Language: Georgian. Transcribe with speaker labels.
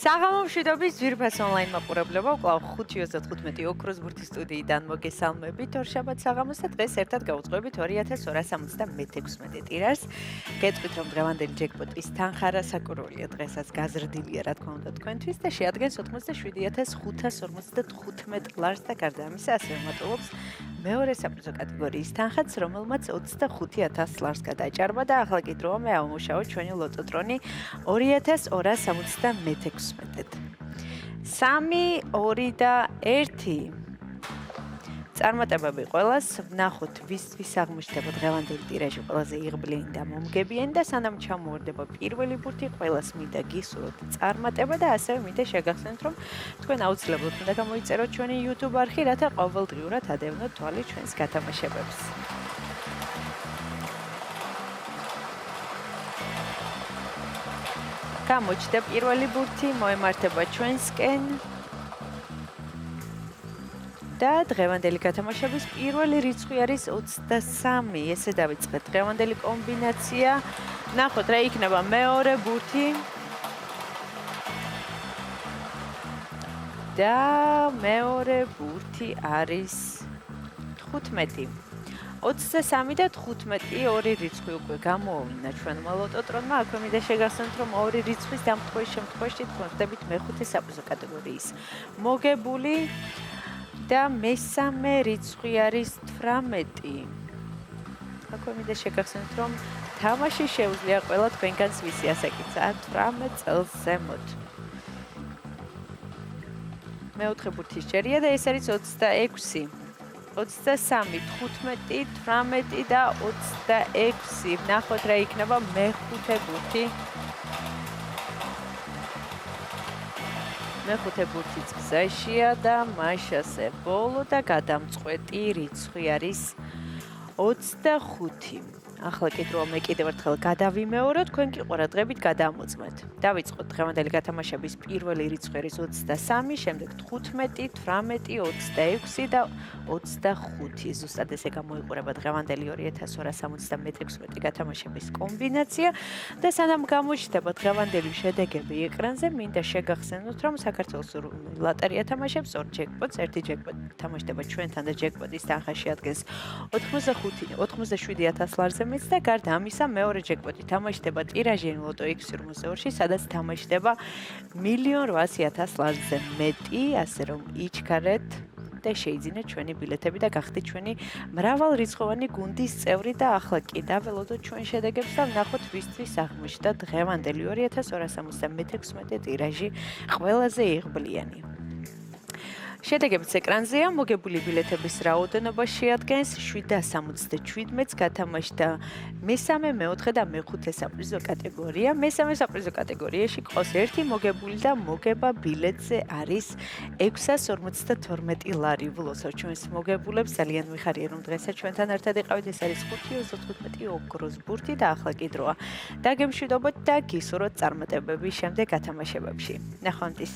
Speaker 1: საღამო მშვიდობის ძვირფას ონლაინ მაყურებლებო, კვლავ 5:35 ოქროს ბურთის სტუდიიდან მოგესალმებით. ორშაბათ საღამოს და დღეს ერთად გავუძღვებით 2276 ტირას. გეტყვით, რომ დღევანდელი ჯეკპოტის თანხა რასაკურველია, დღესაც გაზრდილია, რა თქმა უნდა, თქვენთვის და შეადგენს 87555 ლარს და გარდა ამისა, ასევე მატულობს მეორე საპრიზო კატეგორიის თანხაც, რომელმაც 25000 ლარს გადაჭარბა და ახლა კი დროა მე ავმუშაო ჩვენი ლოტოტრონი 2276-ად. 3, 2 და 1. წარმატებები ყველას, ვნახოთ ვისთვის აღმოჩნდება დღევანდელი ტირაჟი ყველაზე იღბლიანი და მომგებიანი და სანამ ჩამოვარდება პირველი ბურთი, ყველას მინდა გისურვოთ წარმატება და ასევე მინდა შეგახსენოთ, რომ თქვენ აუცილებლად უნდა გამოიწეროთ ჩვენი YouTube არხი, რათა ყოველდღიურად ადევნოთ თვალი ჩვენს გათამაშებებს. გამოჩნდა პირველი ბურთი, მოემართება ჩვენსკენ. და დღევანდელი გათამაშების პირველი რიცხვი არის 23. ესე დავიწყეთ დღევანდელი კომბინაცია. ნახოთ რა იქნება მეორე ბურთი. და მეორე ბურთი არის 15. 23 და 15 ორი რიცხვი უკვე გამოვინა ჩვენმა ლოტოტრონმა. აქვე მინდა შეგახსენოთ, რომ ორი რიცხვის დამტყვის შემთხვევაში თქვენ ხდებით მეხუთე საპრიზო კატეგორიის მოგებული და მესამე რიცხვი არის 18. აქვე მინდა შეგახსენოთ, რომ თამაში შეუძლია ყველა თქვენგანს ვისი ასაკიცა 18 წელს ზემოთ. მეოთხე ბურთის ჯერია და ეს არის 26. 23, 15, 18 და 26. ვნახოთ რა იქნება მეხუთე ბურთი. მეხუთე ბურთი გზაშია და მაშასე ბოლო და გადამწყვეტი რიცხვი არის 25. ახლა კი დროა მე კიდევ ერთხელ გადავიმეოროთ, თქვენ კი ყურადღებით გადამოწმეთ. დავიწყოთ დღევანდელი გათამაშების პირველი რიცხვი არის 23, შემდეგ 15, 18, 26 და 25. ზუსტად ესე გამოიყურება დღევანდელი 2276 გათამაშების კომბინაცია და სანამ გამოჩნდება დღევანდელი შედეგები ეკრანზე, მინდა შეგახსენოთ, რომ საქართველოს ლოტარია თამაშობს 2 ჯეკპოტს, ერთი ჯეკპოტი თამაშდება ჩვენთან და ჯეკპოტის თანხა შეადგენს 87000 ლარზე და გარდა ამისა მეორე ჯეკპოტი თამაშდება ტირაჟიან ლოტო X52-ში, სადაც თამაშდება 1.800.000 ლარზე მეტი, ასე რომ იჩქარეთ და შეიძინეთ ჩვენი ბილეთები და გახდით ჩვენი მრავალრიცხოვანი გუნდის წევრი და ახლა კი დაველოდოთ ჩვენ შედეგებს და ვნახოთ ვისთვის აღმოჩნდა დღევანდელი 2276 ტირაჟი ყველაზე იღბლიანი. შედეგებიც ეკრანზეა, მოგებული ბილეთების რაოდენობა შეადგენს 777-ს გათამაშდა მესამე, მეოთხე და მეხუთე საპრიზო კატეგორია. მესამე საპრიზო კატეგორიაში ყავს ერთი მოგებული და მოგება ბილეთზე არის 652 ლარი. ვლოცავ ჩვენს მოგებულებს, ძალიან მიხარია რომ დღესაც ჩვენთან ერთად იყავით. ეს არის 5:35 ოქროს ბურთი და ახლა კი დროა დაგემშვიდობოთ და გისურვოთ წარმატებები შემდეგ გათამაშებებში. ნახვამდის.